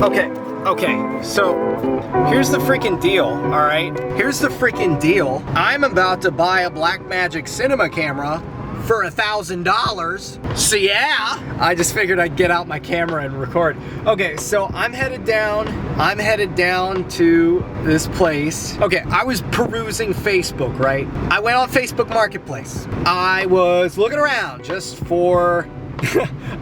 Okay, so here's the freaking deal, all right? Here's the freaking deal. I'm about to buy a Blackmagic cinema camera for $1,000. So yeah, I just figured I'd get out my camera and record. Okay, so I'm headed down to this place. Okay, I was perusing Facebook, right? I went on Facebook Marketplace. I was looking around just for,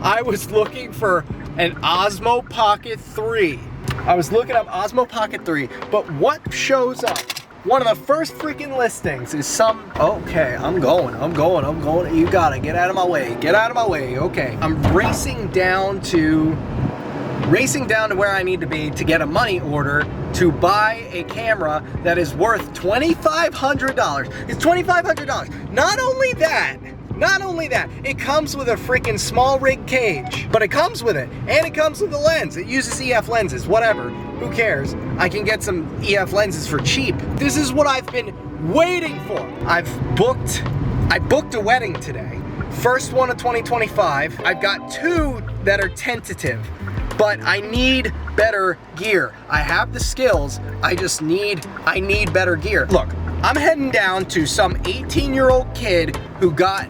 I was looking for an Osmo Pocket 3. I was looking up Osmo Pocket 3, but what shows up? One of the first freaking listings is some, okay, I'm going. You gotta get out of my way, okay. I'm racing down to where I need to be to get a money order to buy a camera that is worth $2,500. It's $2,500. Not only that, it comes with a freaking small rig cage, but it comes with it, and it comes with a lens. It uses EF lenses, whatever, who cares? I can get some EF lenses for cheap. This is what I've been waiting for. I booked a wedding today. First one of 2025. I've got 2 that are tentative, but I need better gear. I have the skills, I need better gear. Look, I'm heading down to some 18-year-old kid who got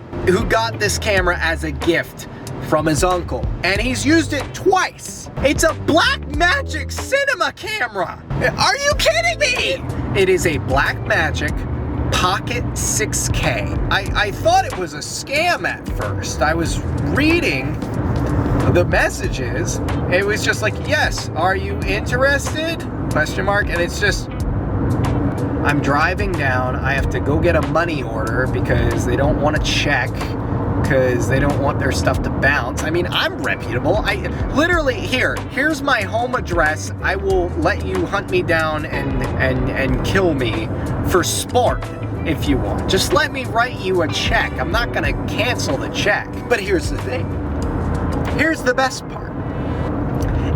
this camera as a gift from his uncle, and he's used it twice. It's a Blackmagic cinema camera. Are you kidding me? It is a Blackmagic Pocket 6K. I thought it was a scam at first. I was reading the messages. It was just like, yes, are you interested? Question mark. And it's just, I'm driving down. I have to go get a money order because they don't want to check, because they don't want their stuff to bounce. I mean, I'm reputable. I literally, here's my home address. I will let you hunt me down and kill me for sport if you want. Just let me write you a check. I'm not gonna cancel the check. But here's the thing. Here's the best part.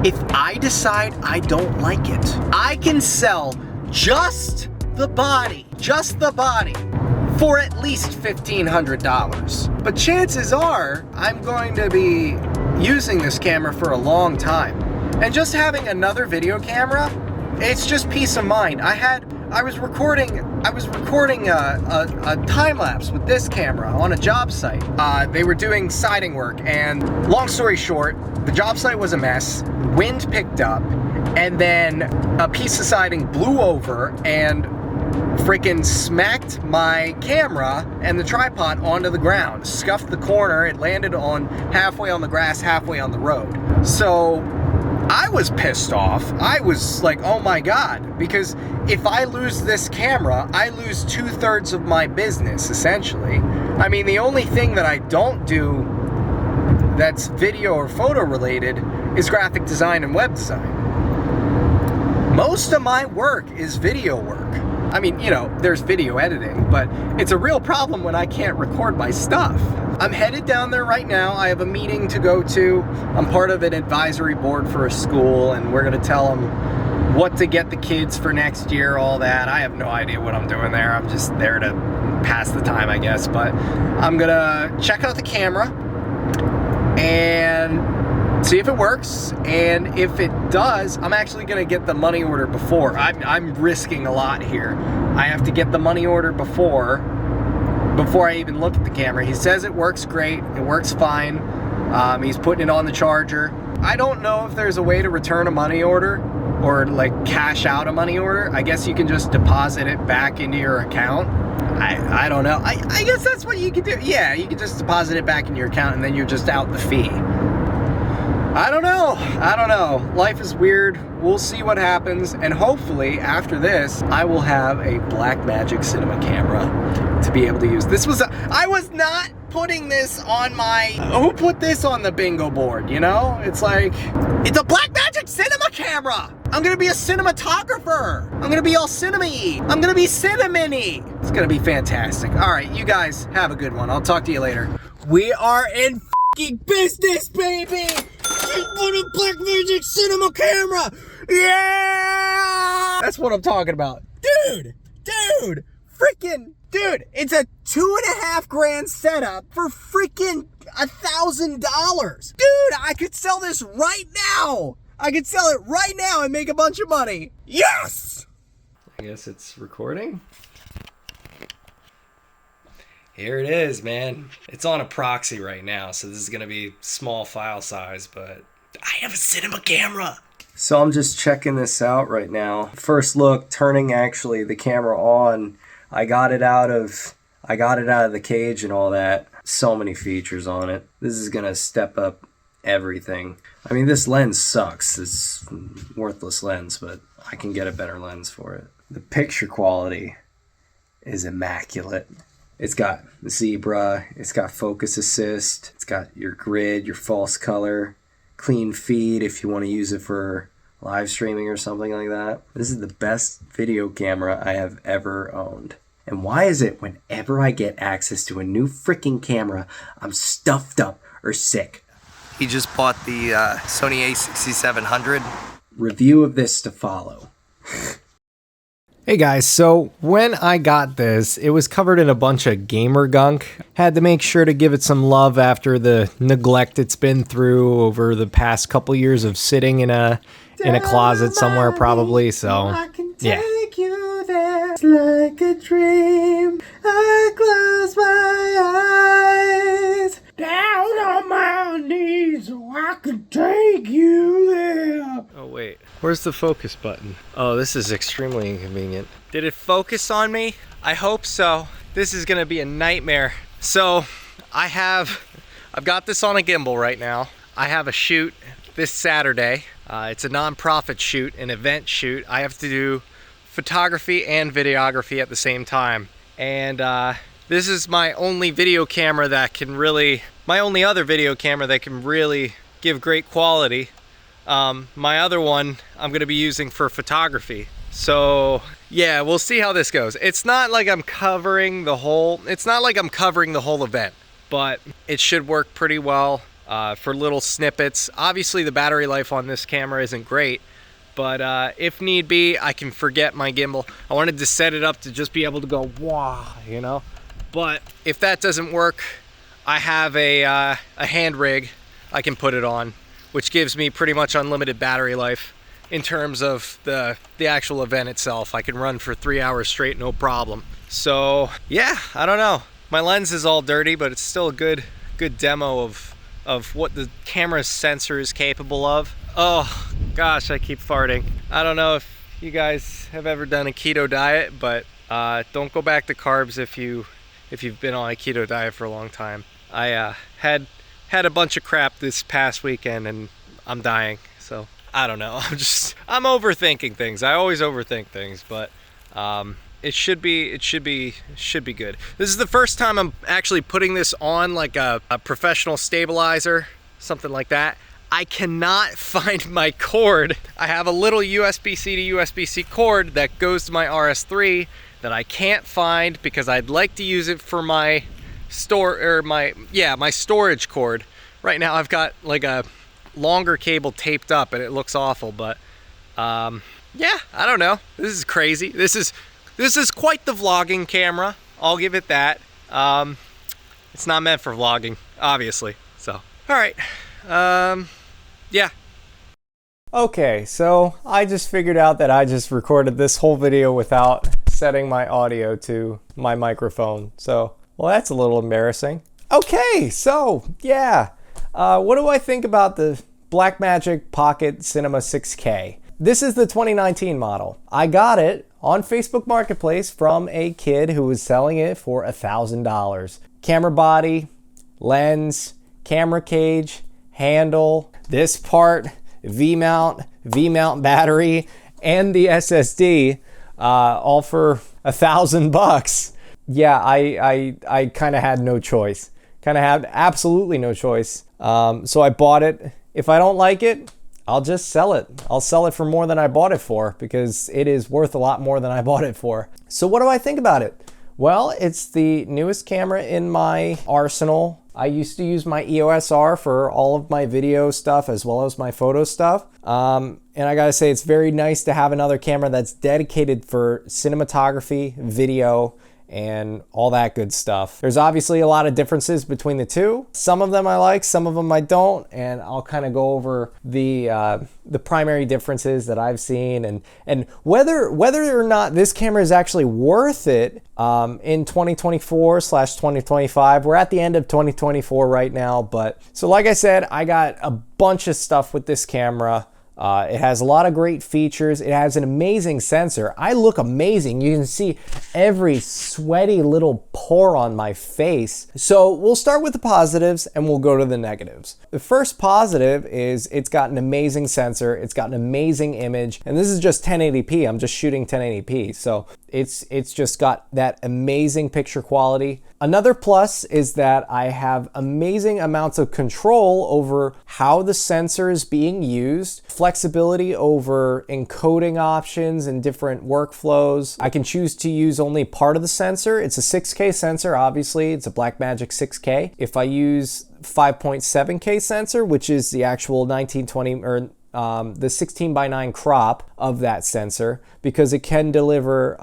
If I decide I don't like it, I can sell just the body, for at least $1,500. But chances are, I'm going to be using this camera for a long time. And just having another video camera, it's just peace of mind. I was recording a time lapse with this camera on a job site. They were doing siding work, and long story short, the job site was a mess. Wind picked up, and then a piece of siding blew over and freaking smacked my camera and the tripod onto the ground, scuffed the corner. It landed on halfway on the grass, halfway on the road. So I was pissed off. I was like, oh my God, because if I lose this camera, I lose 2/3 of my business, essentially. I mean, the only thing that I don't do that's video or photo related is graphic design and web design. Most of my work is video work. I mean, you know, there's video editing, but it's a real problem when I can't record my stuff. I'm headed down there right now. I have a meeting to go to. I'm part of an advisory board for a school, and we're gonna tell them what to get the kids for next year, all that. I have no idea what I'm doing there. I'm just there to pass the time, I guess. But I'm gonna check out the camera and see if it works, and if it does, I'm actually gonna get the money order before. I'm risking a lot here. I have to get the money order before I even look at the camera. He says it works great, it works fine. He's putting it on the charger. I don't know if there's a way to return a money order or like cash out a money order. I guess you can just deposit it back into your account. I don't know. I guess that's what you can do. Yeah, you can just deposit it back in your account and then you're just out the fee. I don't know. Life is weird. We'll see what happens. And hopefully after this, I will have a Blackmagic cinema camera to be able to use. I was not putting this on my, who put this on the bingo board, you know? It's like, it's a Blackmagic cinema camera. I'm gonna be a cinematographer. I'm gonna be all cinema-y. I'm gonna be cinnamony. It's gonna be fantastic. All right, you guys have a good one. I'll talk to you later. We are in business, baby! For the Blackmagic cinema camera! Yeah! That's what I'm talking about. Dude! It's a $2.5 grand setup for freaking $1,000. Dude, I could sell this right now! I could sell it right now and make a bunch of money. Yes! I guess it's recording. Here it is, man. It's on a proxy right now, so this is gonna be small file size, but I have a cinema camera. So I'm just checking this out right now. First look, turning actually the camera on. I got it out of the cage and all that. So many features on it. This is gonna step up everything. I mean, this lens sucks. It's a worthless lens, but I can get a better lens for it. The picture quality is immaculate. It's got zebra, it's got focus assist, it's got your grid, your false color, clean feed if you want to use it for live streaming or something like that. This is the best video camera I have ever owned. And why is it whenever I get access to a new freaking camera, I'm stuffed up or sick? He just bought the Sony a6700. Review of this to follow. Hey guys, so when I got this, it was covered in a bunch of gamer gunk. Had to make sure to give it some love after the neglect it's been through over the past couple years of sitting in a closet somewhere probably, so yeah. Take you there, it's like a dream. I close my eyes, down on my knees, so I can take you there. Oh wait, where's the focus button? Oh, this is extremely inconvenient. Did it focus on me? I hope so. This is gonna be a nightmare. So I've got this on a gimbal right now. I have a shoot this Saturday. It's a non-profit shoot, an event shoot. I have to do photography and videography at the same time. And this is my only video camera that can really, my only other video camera that can really give great quality. My other one I'm gonna be using for photography. So yeah, we'll see how this goes. It's not like I'm covering the whole event, but it should work pretty well for little snippets. Obviously the battery life on this camera isn't great, but if need be, I can forget my gimbal. I wanted to set it up to just be able to go, wow, you know? But if that doesn't work, I have a hand rig I can put it on, which gives me pretty much unlimited battery life in terms of the actual event itself. I can run for 3 hours straight, no problem. So yeah, I don't know. My lens is all dirty, but it's still a good demo of what the camera's sensor is capable of. Oh gosh, I keep farting. I don't know if you guys have ever done a keto diet, but don't go back to carbs if you've been on a keto diet for a long time. I had a bunch of crap this past weekend and I'm dying, so I don't know. I'm overthinking things. I always overthink things, but it should be good. This is the first time I'm actually putting this on like a professional stabilizer, something like that. I cannot find my cord. I have a little USB-C to USB-C cord that goes to my RS3 that I can't find because I'd like to use it for my my storage cord. Right now I've got like a longer cable taped up and it looks awful, but yeah, I don't know. This is crazy. This is quite the vlogging camera. I'll give it that. It's not meant for vlogging, obviously. So, all right. Yeah. Okay, so I just figured out that I just recorded this whole video without setting my audio to my microphone. So, well, that's a little embarrassing. Okay, so yeah. What do I think about the Blackmagic Pocket Cinema 6K? This is the 2019 model. I got it on Facebook Marketplace from a kid who was selling it for $1,000. Camera body, lens, camera cage, handle, this part, V-mount battery, and the SSD, all for $1,000. Yeah, I kind of had no choice. Kind of had absolutely no choice. So I bought it. If I don't like it, I'll just sell it. I'll sell it for more than I bought it for because it is worth a lot more than I bought it for. So what do I think about it? Well, it's the newest camera in my arsenal. I used to use my EOS R for all of my video stuff as well as my photo stuff. And I gotta say, it's very nice to have another camera that's dedicated for cinematography, video, and all that good stuff. There's obviously a lot of differences between the two. Some of them I like, some of them I don't, and I'll kind of go over the primary differences that I've seen and whether or not this camera is actually worth it in 2024/2025. We're at the end of 2024 right now, but so like I said, I got a bunch of stuff with this camera. It has a lot of great features. It has an amazing sensor. I look amazing. You can see every sweaty little pore on my face. So we'll start with the positives and we'll go to the negatives. The first positive is it's got an amazing sensor. It's got an amazing image. And this is just 1080p. I'm just shooting 1080p. So it's just got that amazing picture quality. Another plus is that I have amazing amounts of control over how the sensor is being used, flexibility over encoding options and different workflows. I can choose to use only part of the sensor. It's a 6K sensor, obviously. It's a Blackmagic 6K. If I use 5.7K sensor, which is the actual 1920 or the 16:9 crop of that sensor, because it can deliver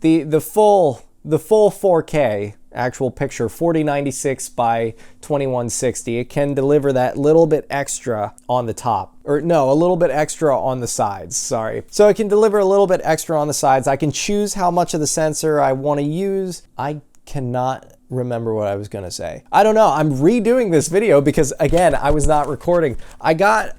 the full 4K actual picture, 4096 by 2160. It can deliver that little bit extra on the top, or no, a little bit extra on the sides, sorry. So it can deliver a little bit extra on the sides. I can choose how much of the sensor I want to use. I cannot remember what I was gonna say. I don't know. I'm redoing this video because again, I was not recording. I got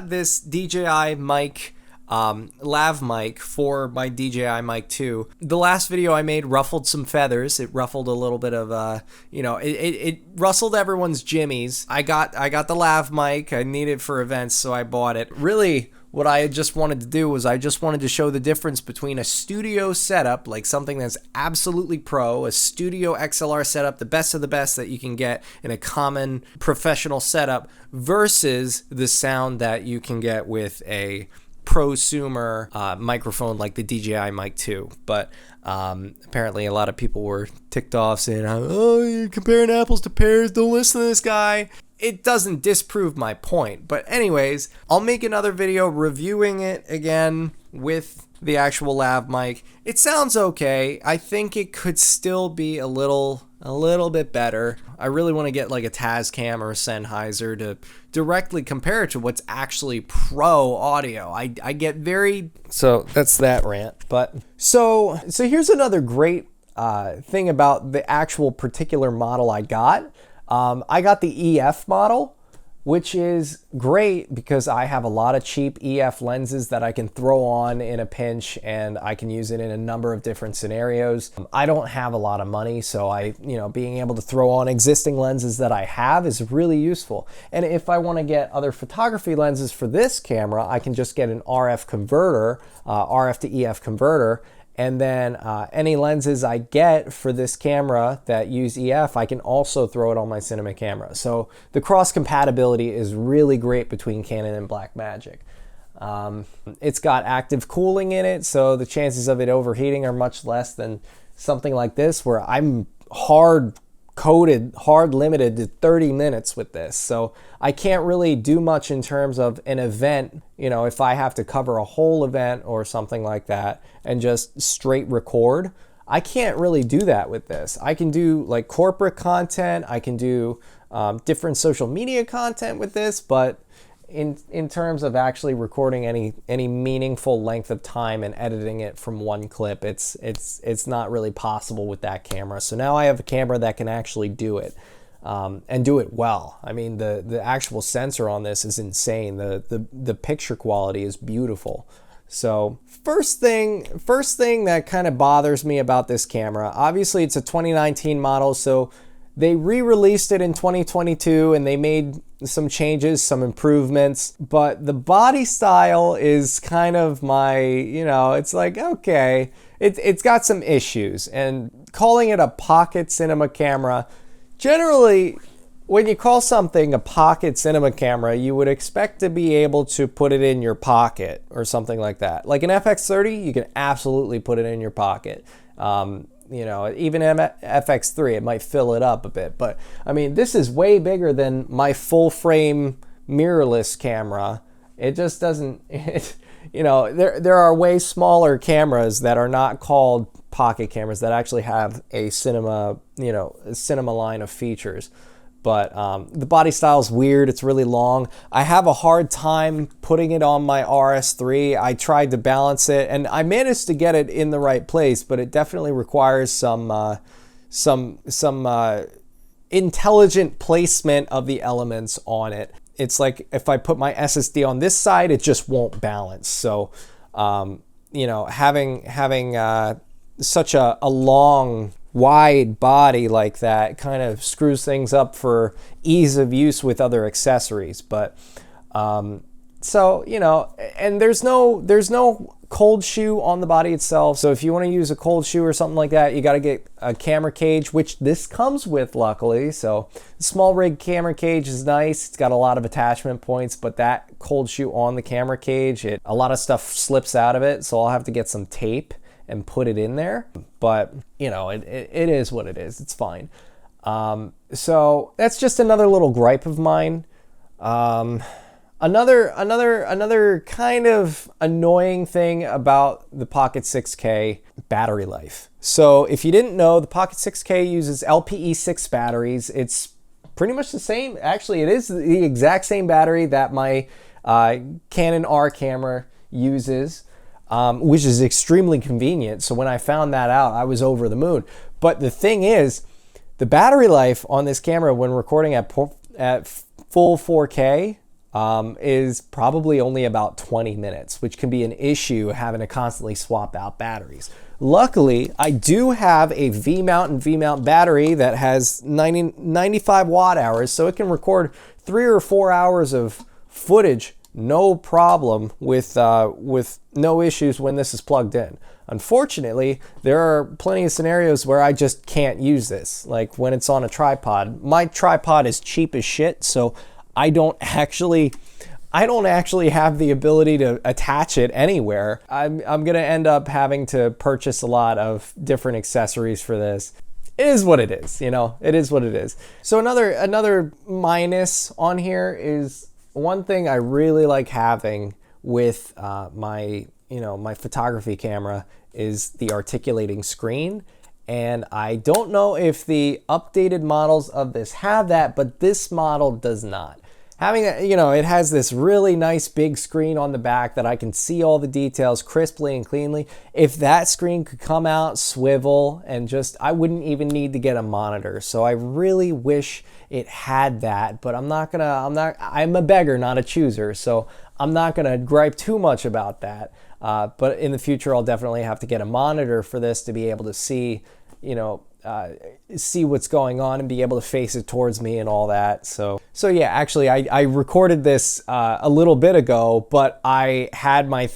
this DJI mic, lav mic for my DJI mic 2. The last video I made ruffled some feathers. It ruffled a little bit of it rustled everyone's jimmies. I got the lav mic. I need it for events, so I bought it. Really, what I just wanted to do was I just wanted to show the difference between a studio setup, like something that's absolutely pro, a studio XLR setup, the best of the best that you can get in a common professional setup, versus the sound that you can get with a prosumer microphone like the DJI Mic 2. But apparently a lot of people were ticked off saying, oh, you're comparing apples to pears, don't listen to this guy. It doesn't disprove my point. But anyways, I'll make another video reviewing it again with the actual lav mic. It sounds okay. I think it could still be a little bit better. I really want to get like a Tascam or a Sennheiser to directly compare it to what's actually pro audio. I get very... So that's that rant. But so here's another great thing about the actual particular model I got. I got the EF model, which is great because I have a lot of cheap EF lenses that I can throw on in a pinch, and I can use it in a number of different scenarios. I don't have a lot of money, so being able to throw on existing lenses that I have is really useful. And if I want to get other photography lenses for this camera, I can just get an RF converter, RF to EF converter. And then any lenses I get for this camera that use EF, I can also throw it on my cinema camera. So the cross compatibility is really great between Canon and Blackmagic. It's got active cooling in it, so the chances of it overheating are much less than something like this, where I'm hard limited to 30 minutes with this. So I can't really do much in terms of an event, if I have to cover a whole event or something like that and just straight record. I can't really do that with this. I can do like corporate content, I can do different social media content with this, but in terms of actually recording any meaningful length of time and editing it from one clip, it's not really possible with that camera. So now I have a camera that can actually do it, and do it well. I mean, the actual sensor on this is insane. The picture quality is beautiful. So first thing that kind of bothers me about this camera, obviously it's a 2019 model, so they re-released it in 2022 and they made some changes, some improvements, but the body style is kind of it's like, okay, it's got some issues. And calling it a pocket cinema camera, generally, when you call something a pocket cinema camera, you would expect to be able to put it in your pocket or something like that. Like an FX30, you can absolutely put it in your pocket. Even FX3, it might fill it up a bit. But I mean, this is way bigger than my full frame mirrorless camera. It just doesn't, there are way smaller cameras that are not called pocket cameras that actually have a cinema, you know, a cinema line of features. But the body style is weird. It's really long. I have a hard time putting it on my RS3. I tried to balance it, and I managed to get it in the right place, but it definitely requires some intelligent placement of the elements on it. It's like if I put my SSD on this side, it just won't balance. So, you know, having such a long, wide body like that kind of screws things up for ease of use with other accessories. But so, you know, and there's no cold shoe on the body itself. So if you want to use a cold shoe or something like that, you got to get a camera cage, which this comes with, luckily. So the small rig camera cage is nice. It's got a lot of attachment points, but that cold shoe on the camera cage, a lot of stuff slips out of it. So I'll have to get some tape and put it in there. But, you know, it is what it is. It's fine. So that's just another little gripe of mine. Another kind of annoying thing about the Pocket 6K, battery life. So if you didn't know, the Pocket 6K uses LPE6 batteries. It's pretty much the same. Actually, it is the exact same battery that my Canon R camera uses, which is extremely convenient. So when I found that out, I was over the moon. But the thing is, the battery life on this camera when recording at full 4K is probably only about 20 minutes, which can be an issue having to constantly swap out batteries. Luckily, I do have a V-mount and V-mount battery that has 95 watt hours, so it can record 3 or 4 hours of footage, no problem, with no issues when this is plugged in. Unfortunately, there are plenty of scenarios where I just can't use this, like when it's on a tripod. My tripod is cheap as shit, so I don't actually have the ability to attach it anywhere. I'm gonna end up having to purchase a lot of different accessories for this. It is what it is, you know, it is what it is. So another minus on here is one thing I really like having with my photography camera is the articulating screen. And I don't know if the updated models of this have that, but this model does not. Having a, you know, it has this really nice big screen on the back that I can see all the details crisply and cleanly. If that screen could come out, swivel, and just, I wouldn't even need to get a monitor. So I really wish it had that, but I'm a beggar, not a chooser. So I'm not gonna gripe too much about that. But in the future, I'll definitely have to get a monitor for this to be able to see, you know, see what's going on and be able to face it towards me and all that. So yeah, actually I recorded this a little bit ago, but I had my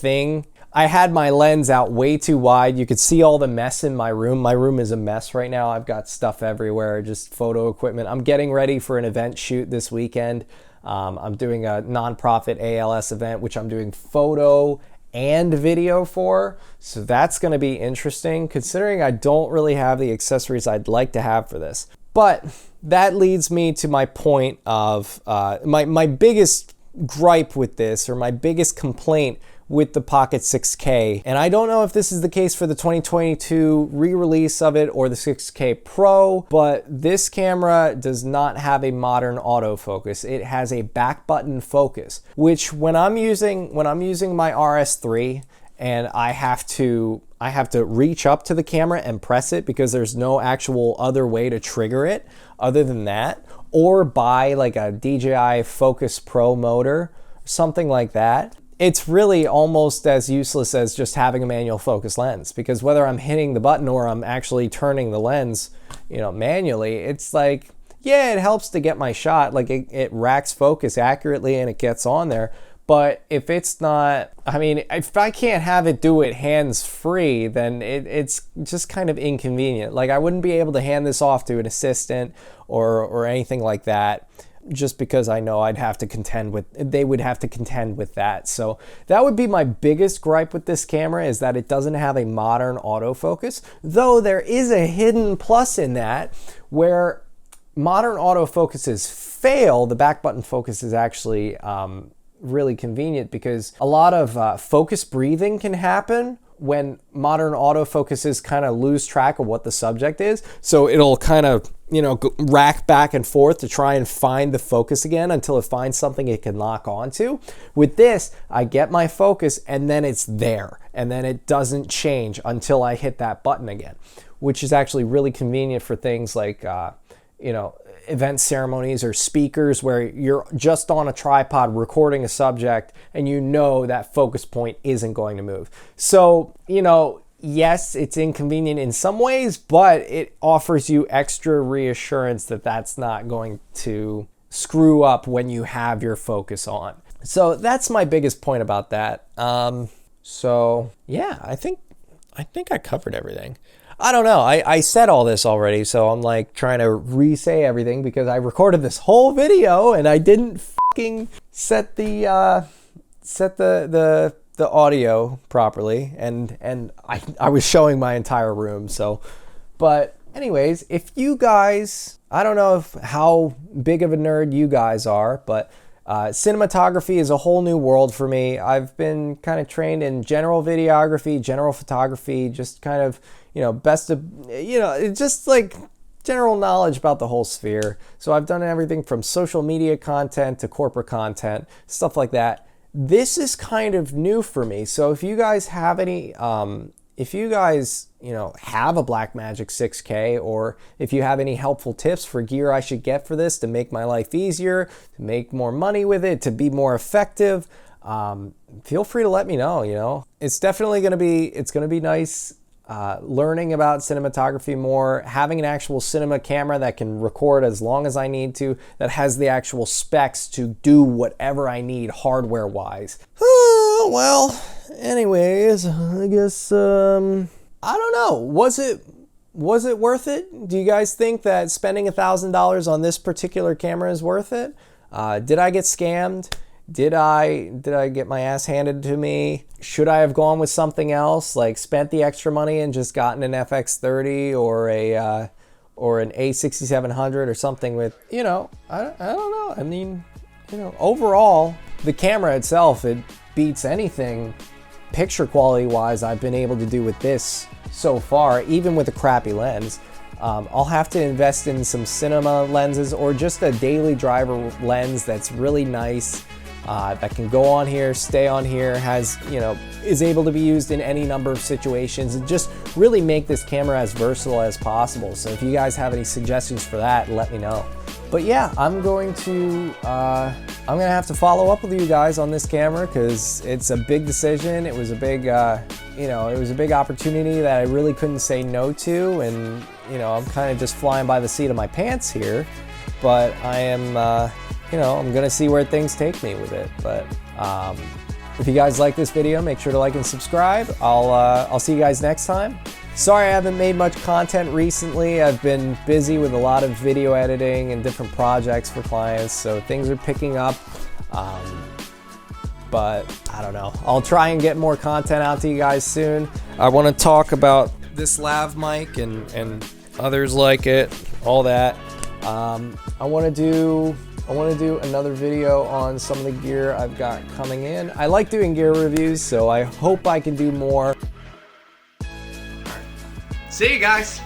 lens out way too wide. You could see all the mess in my room. My room is a mess right now. I've got stuff everywhere, just photo equipment. I'm getting ready for an event shoot this weekend. I'm doing a nonprofit ALS event, which I'm doing photo and video for. So that's going to be interesting, considering I don't really have the accessories I'd like to have for this. But that leads me to my point of my biggest gripe with this, or my biggest complaint with the Pocket 6K. And I don't know if this is the case for the 2022 re-release of it or the 6K Pro, but this camera does not have a modern autofocus. It has a back button focus, which when I'm using my RS3 and I have to reach up to the camera and press it because there's no actual other way to trigger it other than that, or buy like a DJI Focus Pro motor, something like that. It's really almost as useless as just having a manual focus lens, because whether I'm hitting the button or I'm actually turning the lens, you know, manually, it's like, yeah, it helps to get my shot. Like it racks focus accurately and it gets on there. But if it's not, I mean, if I can't have it do it hands-free, then it's just kind of inconvenient. Like I wouldn't be able to hand this off to an assistant or anything like that, just because I know they would have to contend with that. So that would be my biggest gripe with this camera, is that it doesn't have a modern autofocus, though there is a hidden plus in that. Where modern autofocuses fail, the back button focus is actually really convenient, because a lot of focus breathing can happen when modern autofocuses kind of lose track of what the subject is. So it'll kind of, you know, rack back and forth to try and find the focus again until it finds something it can lock onto. With this, I get my focus and then it's there. And then it doesn't change until I hit that button again, which is actually really convenient for things like, you know, event ceremonies or speakers where you're just on a tripod recording a subject and you know that focus point isn't going to move. So, you know, yes, it's inconvenient in some ways, but it offers you extra reassurance that that's not going to screw up when you have your focus on. So that's my biggest point about that. So yeah, I think I covered everything. I don't know. I said all this already, so I'm like trying to re-say everything because I recorded this whole video and I didn't fucking set the audio properly, and I was showing my entire room. So, but anyways, if you guys, I don't know how big of a nerd you guys are, but cinematography is a whole new world for me. I've been kind of trained in general videography, general photography, just kind of, you know, it's just like general knowledge about the whole sphere. So I've done everything from social media content to corporate content, stuff like that. This is kind of new for me. So if you guys have any, if you guys, you know, have a Blackmagic 6K, or if you have any helpful tips for gear I should get for this to make my life easier, to make more money with it, to be more effective, feel free to let me know. You know, it's definitely going to be nice learning about cinematography more, having an actual cinema camera that can record as long as I need to, that has the actual specs to do whatever I need hardware wise. Oh, well, anyways, I guess, I don't know. Was it worth it? Do you guys think that spending $1,000 on this particular camera is worth it? Did I get scammed? Did I get my ass handed to me? Should I have gone with something else, like spent the extra money and just gotten an FX30 or an A6700 or something with, you know, I don't know. I mean, you know, overall, the camera itself, it beats anything picture quality wise I've been able to do with this so far, even with a crappy lens. I'll have to invest in some cinema lenses or just a daily driver lens that's really nice. That can go on here, stay on here, has, you know, is able to be used in any number of situations, and just really make this camera as versatile as possible. So if you guys have any suggestions for that, let me know. But yeah, I'm gonna have to follow up with you guys on this camera because it's a big decision. It was a big, you know, it was a big opportunity that I really couldn't say no to, and you know, I'm kind of just flying by the seat of my pants here. But I am. You know, I'm gonna see where things take me with it. But if you guys like this video, make sure to like and subscribe. I'll see you guys next time. Sorry I haven't made much content recently. I've been busy with a lot of video editing and different projects for clients, so things are picking up. But I don't know. I'll try and get more content out to you guys soon. I want to talk about this lav mic and others like it, all that. I want to do another video on some of the gear I've got coming in. I like doing gear reviews, so I hope I can do more. See you guys.